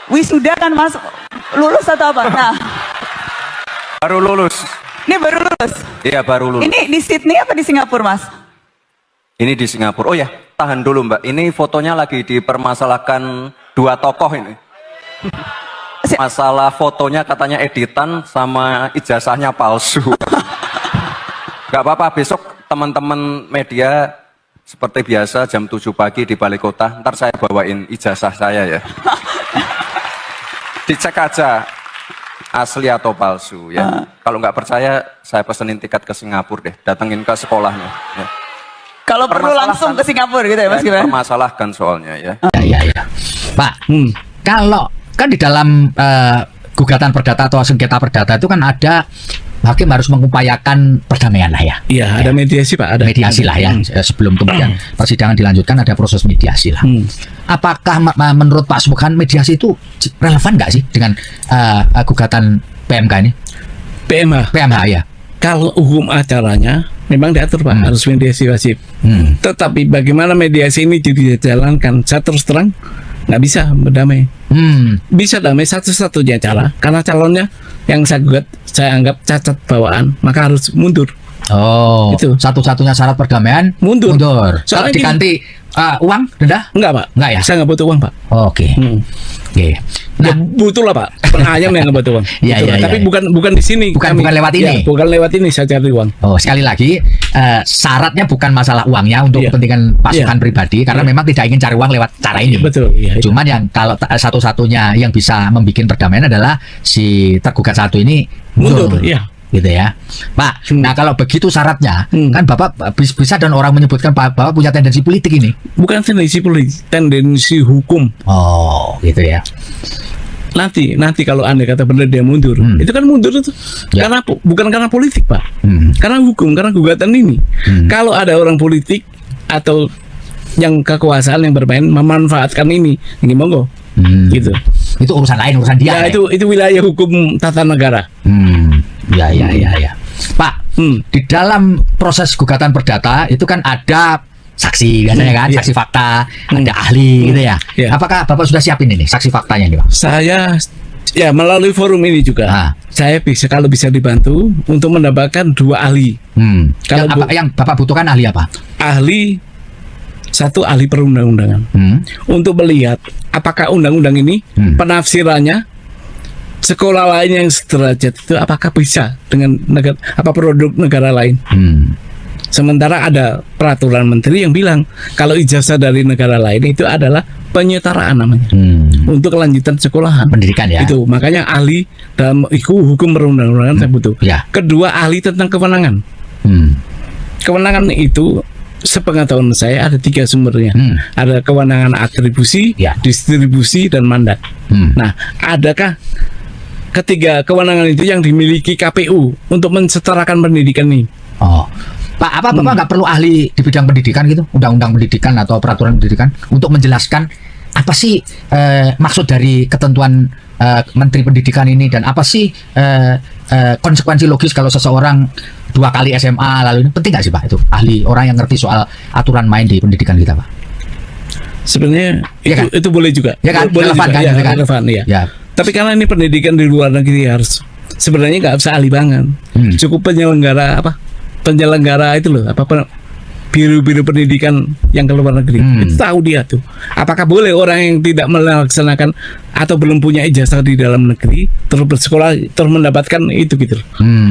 Wisuda kan Mas, lulus atau apa? Nah, Baru lulus. ini baru lulus. Iya, baru lulus. Ini di Sydney apa di Singapura Mas? Ini di Singapura. Oh ya, tahan dulu Mbak. Ini fotonya lagi dipermasalahkan dua tokoh ini. Masalah fotonya katanya editan sama ijazahnya palsu. Gak apa-apa, besok teman-teman media seperti biasa jam 7 pagi di Balai Kota. Ntar saya bawain ijazah saya ya. Dicek aja asli atau palsu ya. Kalau nggak percaya, saya pesenin tiket ke Singapura deh. Datengin ke sekolahnya. Ya. Kalau perlu langsung ke Singapura gitu ya Mas Gibran? Permasalahkan soalnya ya. Ya. Pak, kalau kan di dalam gugatan perdata atau sengketa perdata itu kan ada hakim harus mengupayakan perdamaian lah ya. Iya, ada mediasi Pak, ada mediasi lah ya. Sebelum kemudian persidangan dilanjutkan ada proses mediasi lah. Apakah menurut Pak Subhan mediasi itu relevan nggak sih dengan gugatan PMK ini? PMH ya. Kalau hukum acaranya memang diatur Pak, harus mediasi wajib. Tetapi bagaimana mediasi ini dijalankan? Saya terus terang nggak bisa berdamai. Bisa damai satu-satunya cara karena calonnya yang saya anggap cacat bawaan, maka harus mundur. Oh, itu satu-satunya syarat perdamaian mundur. Kalau diganti uang denda? Enggak Pak, enggak ya. Saya nggak butuh uang Pak. Oke. Nah, butuh lah Pak. Ayam yang nggak butuh uang. Tapi bukan di sini. Bukan lewat ini. Bukan lewat ini saya cari uang. Oh, sekali lagi syaratnya bukan masalah uangnya untuk kepentingan pasukan pribadi karena memang tidak ingin cari uang lewat cara ini. Betul. Cuman yang kalau satu-satunya yang bisa membuat perdamaian adalah si tergugat satu ini mundur. Iya. Gitu ya, Pak. Nah kalau begitu syaratnya, kan Bapak bisa dan orang menyebutkan Bapak punya tendensi politik ini. Bukan tendensi politik, tendensi hukum. Oh, gitu ya. Nanti kalau Anda kata benar dia mundur, itu kan mundur itu karena bukan karena politik Pak, karena hukum, karena gugatan ini. Kalau ada orang politik atau yang kekuasaan yang bermain memanfaatkan ini monggo, gitu. Itu urusan lain, urusan dia. Ya, itu wilayah hukum tata negara. Ya. Pak, di dalam proses gugatan perdata itu kan ada saksi biasanya kan, saksi fakta, ada ahli gitu ya. Apakah Bapak sudah siapin ini saksi faktanya nih Pak? Saya ya melalui forum ini juga. Saya kalau bisa dibantu untuk mendapatkan 2 ahli. Yang Bapak butuhkan ahli apa? Ahli satu ahli perundang-undangan untuk melihat apakah undang-undang ini penafsirannya sekolah lain yang sederajat itu apakah bisa dengan produk negara lain. Sementara ada peraturan menteri yang bilang kalau ijazah dari negara lain itu adalah penyetaraan namanya untuk kelanjutan sekolahan pendidikan ya. Itu makanya ahli dalam hukum perundang-undangan saya butuh. Kedua ahli tentang kewenangan. Kewenangan itu sepengetahuan saya ada 3 sumbernya. Ada kewenangan atribusi, distribusi, dan mandat. Nah, adakah ketiga kewenangan itu yang dimiliki KPU untuk mensetarakan pendidikan ini? Oh, Pak, apa Bapak nggak perlu ahli di bidang pendidikan gitu, undang-undang pendidikan atau peraturan pendidikan untuk menjelaskan apa sih maksud dari ketentuan Menteri Pendidikan ini dan apa sih konsekuensi logis kalau seseorang 2 kali SMA lalu ini penting nggak sih Pak itu ahli orang yang ngerti soal aturan main di pendidikan kita Pak? Sebenarnya itu boleh juga. Ya kan, boleh relevan juga. kan? Relevan ya. Tapi karena ini pendidikan di luar negeri harus sebenarnya nggak usah ahli banget. Cukup penyelenggara itu loh biru-biru pendidikan yang ke luar negeri itu tahu dia tuh apakah boleh orang yang tidak melaksanakan atau belum punya ijazah di dalam negeri terus bersekolah terus mendapatkan itu gitu.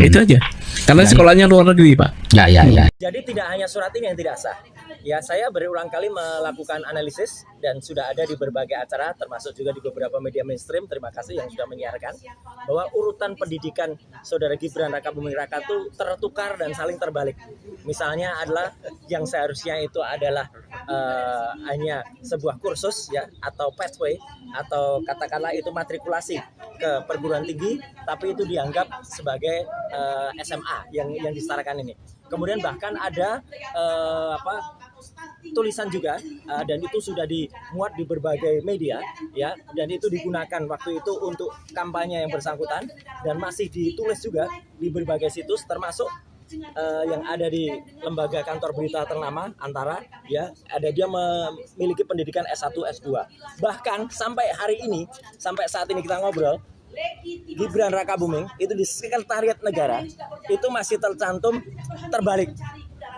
Itu aja karena sekolahnya luar negeri Pak. Ya. Jadi tidak hanya surat ini yang tidak sah. Ya, saya berulang kali melakukan analisis dan sudah ada di berbagai acara termasuk juga di beberapa media mainstream. Terima kasih yang sudah menyiarkan bahwa urutan pendidikan Saudara Gibran Raka Buming Raka itu tertukar dan saling terbalik. Misalnya adalah yang seharusnya itu adalah hanya sebuah kursus ya atau pathway atau katakanlah itu matrikulasi ke perguruan tinggi, tapi itu dianggap sebagai SMA yang disetarakan ini. Kemudian bahkan ada tulisan juga dan itu sudah dimuat di berbagai media ya, dan itu digunakan waktu itu untuk kampanye yang bersangkutan dan masih ditulis juga di berbagai situs termasuk yang ada di lembaga kantor berita ternama Antara, ya, ada dia memiliki pendidikan S1, S2. Bahkan sampai hari ini, sampai saat ini kita ngobrol, Gibran Rakabuming itu di Sekretariat Negara itu masih tercantum terbalik.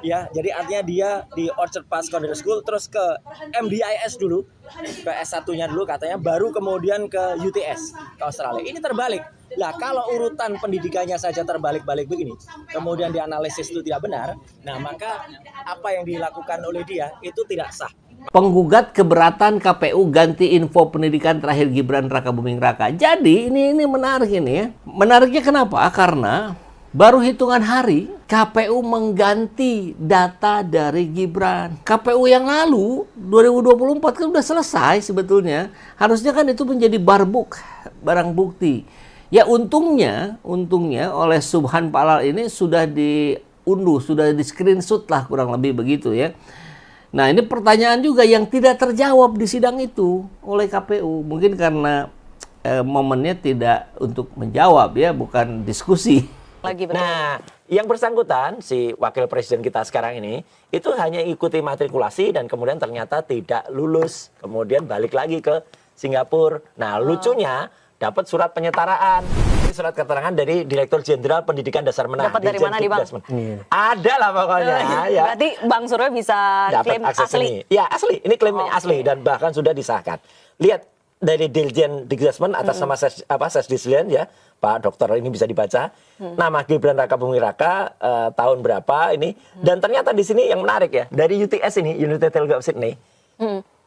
Ya, jadi artinya dia di Orchard Park Secondary School, terus ke MDIS dulu, ke S1-nya dulu katanya, baru kemudian ke UTS, ke Australia. Ini terbalik. Nah, kalau urutan pendidikannya saja terbalik-balik begini, kemudian dianalisis itu tidak benar, nah maka apa yang dilakukan oleh dia itu tidak sah. Penggugat keberatan KPU ganti info pendidikan terakhir Gibran Rakabuming Raka. Jadi ini menarik ini ya. Menariknya kenapa? Karena baru hitungan hari KPU mengganti data dari Gibran. KPU yang lalu 2024 kan udah selesai sebetulnya. Harusnya kan itu menjadi barbuk, barang bukti. Ya untungnya oleh Subhan Palal ini sudah diunduh, sudah di screenshot lah kurang lebih begitu ya. Nah ini pertanyaan juga yang tidak terjawab di sidang itu oleh KPU. Mungkin karena momennya tidak untuk menjawab ya, bukan diskusi. Nah, yang bersangkutan, si wakil presiden kita sekarang ini, itu hanya ikuti matrikulasi dan kemudian ternyata tidak lulus. Kemudian balik lagi ke Singapura. Nah, lucunya dapat surat penyetaraan. Ini surat keterangan dari Direktur Jenderal Pendidikan Dasar Menengah. Dapat dari mana nih, Bang? Ada lah pokoknya. Ya. Berarti Bang Suryo bisa Dapat klaim akses asli. ini. Ya, asli. Ini klaimnya asli dan bahkan sudah disahkan. Lihat dari Dirjen Dikdasmen atas nama Sesdislen ya, Pak Dokter, ini bisa dibaca. Nama Gibran Rakabuming Raka tahun berapa ini, dan ternyata di sini yang menarik ya, dari UTS ini, United Telegraph Sydney,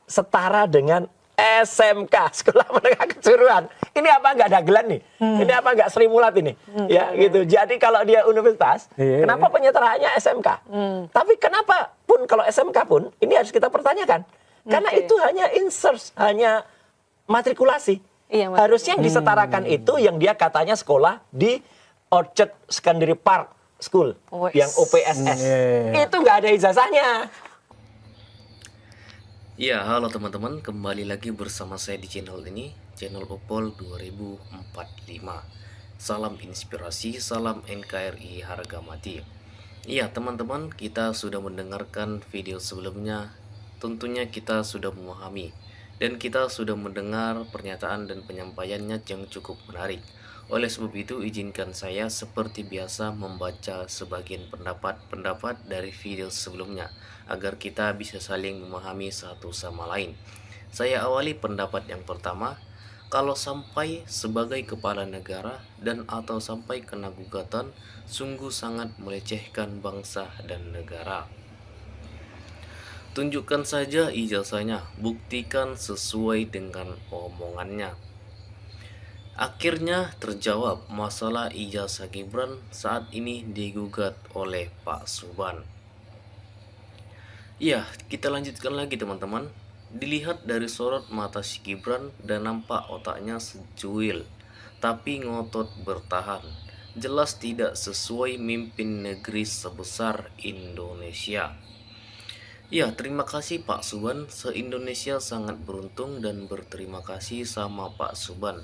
setara dengan SMK, Sekolah Menengah Kejuruan. Ini apa nggak dagelan nih? Ini apa nggak Sri Mulat ini? Ya gitu. Jadi kalau dia universitas, kenapa penyetaraannya SMK? Tapi kenapa pun kalau SMK pun ini harus kita pertanyakan. Karena itu hanya insert, hanya matrikulasi. Iya, harusnya yang disetarakan itu yang dia katanya sekolah di Orchard Secondary Park School, yang OPSS. Itu nggak ada ijazahnya. Ya, halo teman-teman, kembali lagi bersama saya di channel ini, channel Opol 2045. Salam inspirasi, salam NKRI harga mati. Iya teman-teman, kita sudah mendengarkan video sebelumnya. Tentunya kita sudah memahami dan kita sudah mendengar pernyataan dan penyampaiannya yang cukup menarik. Oleh sebab itu, izinkan saya seperti biasa membaca sebagian pendapat-pendapat dari video sebelumnya agar kita bisa saling memahami satu sama lain. Saya awali pendapat yang pertama. Kalau sampai sebagai kepala negara dan atau sampai kena gugatan, sungguh sangat melecehkan bangsa dan negara. Tunjukkan saja ijazahnya, buktikan sesuai dengan omongannya. Akhirnya terjawab masalah ijazah Gibran saat ini digugat oleh Pak Subhan. Ya, kita lanjutkan lagi teman-teman. Dilihat dari sorot mata si Gibran dan nampak otaknya secuil, tapi ngotot bertahan. Jelas tidak sesuai mimpin negeri sebesar Indonesia. Ya, terima kasih Pak Subhan. Se-Indonesia sangat beruntung dan berterima kasih sama Pak Subhan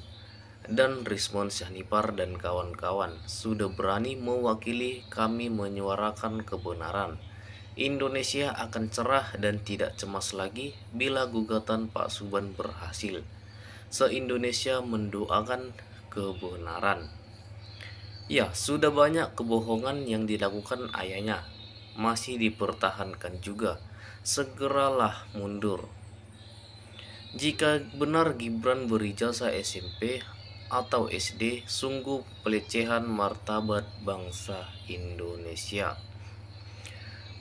dan Rismon Syahnipar dan kawan-kawan sudah berani mewakili kami menyuarakan kebenaran. Indonesia akan cerah dan tidak cemas lagi bila gugatan Pak Subhan berhasil. Se-Indonesia mendoakan kebenaran. Ya, sudah banyak kebohongan yang dilakukan ayahnya, masih dipertahankan juga. Segeralah mundur. Jika benar Gibran berijazah SMP atau SD, sungguh pelecehan martabat bangsa Indonesia.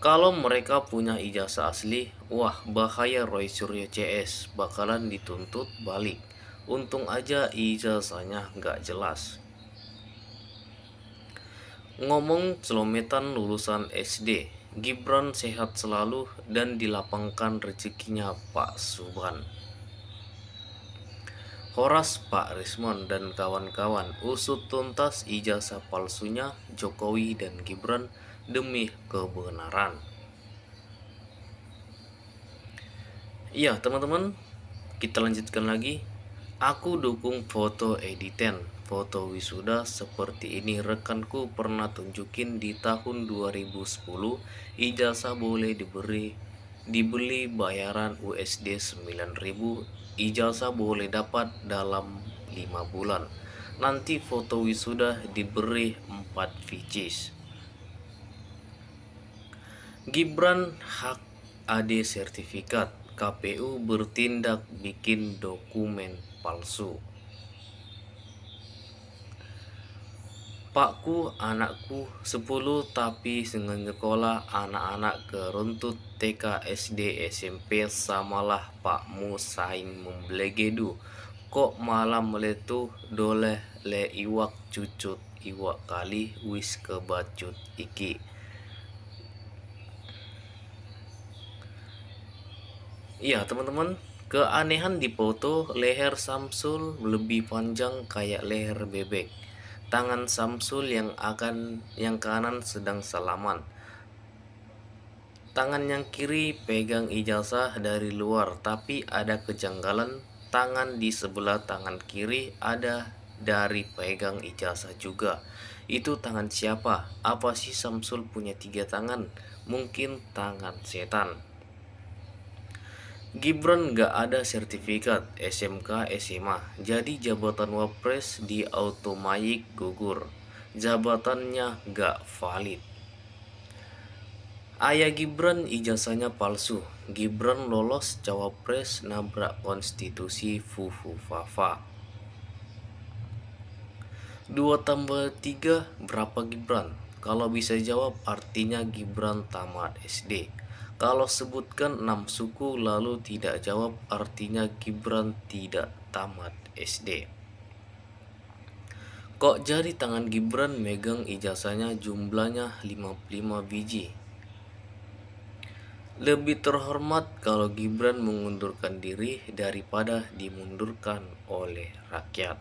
Kalau mereka punya ijazah asli, wah bahaya Roy Suryo CS bakalan dituntut balik. Untung aja ijazahnya nggak jelas. Ngomong celometan lulusan SD, Gibran sehat selalu dan dilapangkan rezekinya Pak Subhan. Horas Pak Rismon dan kawan-kawan usut tuntas ijazah palsunya Jokowi dan Gibran demi kebenaran. Iya teman-teman, kita lanjutkan lagi. Aku dukung foto editan. foto wisuda seperti ini. Rekanku pernah tunjukin di tahun 2010. Ijazah boleh dibeli bayaran USD 9.000. Ijazah boleh dapat dalam 5 bulan. Nanti foto wisuda diberi 4 VCs. Gibran hak AD sertifikat. KPU bertindak bikin dokumen palsu. Pakku anakku 10 tapi dengan sekolah anak-anak keruntut TK SD SMP samalah pakmu saing membelegedu. Kok malam meletuh doleh le iwak cucut iwak kali wis kebacut iki. Iya teman-teman, keanehan di foto leher Samsul lebih panjang kayak leher bebek. Tangan Samsul yang kanan sedang salaman. Tangan yang kiri pegang ijazah dari luar, tapi ada kejanggalan. Tangan di sebelah tangan kiri ada dari pegang ijazah juga. Itu tangan siapa? Apa sih Samsul punya 3 tangan? Mungkin tangan setan. Gibran gak ada sertifikat SMK SMA, jadi jabatan Wapres di Automatic gugur. Jabatannya gak valid. Ayah Gibran ijazahnya palsu. Gibran lolos Cawapres nabrak konstitusi fufu fafa. 2 tambah 3 berapa Gibran? Kalau bisa jawab artinya Gibran tamat SD. Kalau sebutkan 6 suku lalu tidak jawab artinya Gibran tidak tamat SD. Kok jari tangan Gibran megang ijazahnya jumlahnya 55 biji? Lebih terhormat kalau Gibran mengundurkan diri daripada dimundurkan oleh rakyat.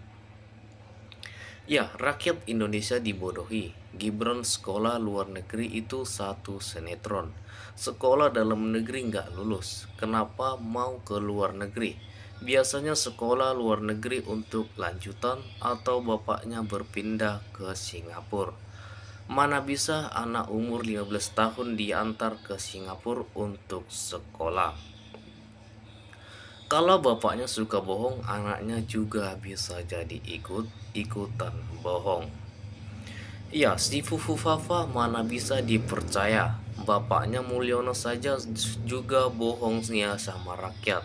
Ya, rakyat Indonesia dibodohi. Gibran sekolah luar negeri itu satu sinetron. Sekolah dalam negeri nggak lulus. Kenapa mau ke luar negeri? Biasanya sekolah luar negeri untuk lanjutan atau bapaknya berpindah ke Singapura. Mana bisa anak umur 15 tahun diantar ke Singapura untuk sekolah. Kalau bapaknya suka bohong, anaknya juga bisa jadi ikutan bohong. Ya, si Fufu Fafa mana bisa dipercaya. Bapaknya Mulyono saja juga bohongnya sama rakyat.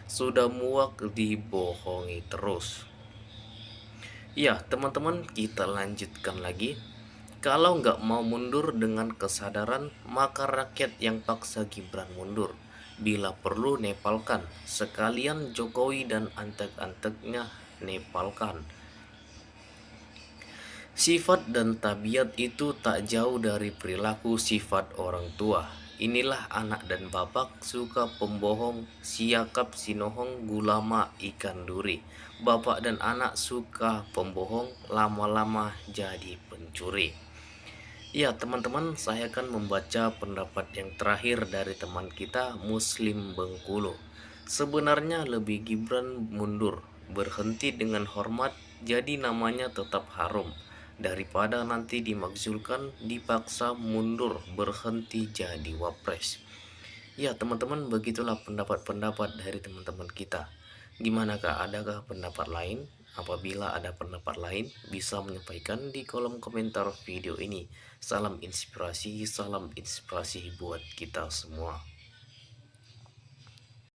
Sudah muak dibohongi terus. Ya, teman-teman, kita lanjutkan lagi. Kalau nggak mau mundur dengan kesadaran, maka rakyat yang paksa Gibran mundur. Bila perlu nepalkan, sekalian Jokowi dan antek-anteknya nepalkan. Sifat dan tabiat itu tak jauh dari perilaku sifat orang tua. Inilah anak dan bapak suka pembohong, siakap sinohong gulama ikan duri. Bapak dan anak suka pembohong, lama-lama jadi pencuri. Ya teman-teman, saya akan membaca pendapat yang terakhir dari teman kita Muslim Bengkulu. Sebenarnya lebih Gibran mundur, berhenti dengan hormat, jadi namanya tetap harum. Daripada nanti dimakzulkan, dipaksa mundur, berhenti jadi wapres. Ya teman-teman, begitulah pendapat-pendapat dari teman-teman kita. Gimanakah, adakah pendapat lain? Apabila ada pendapat lain, bisa menyampaikan di kolom komentar video ini. Salam inspirasi buat kita semua.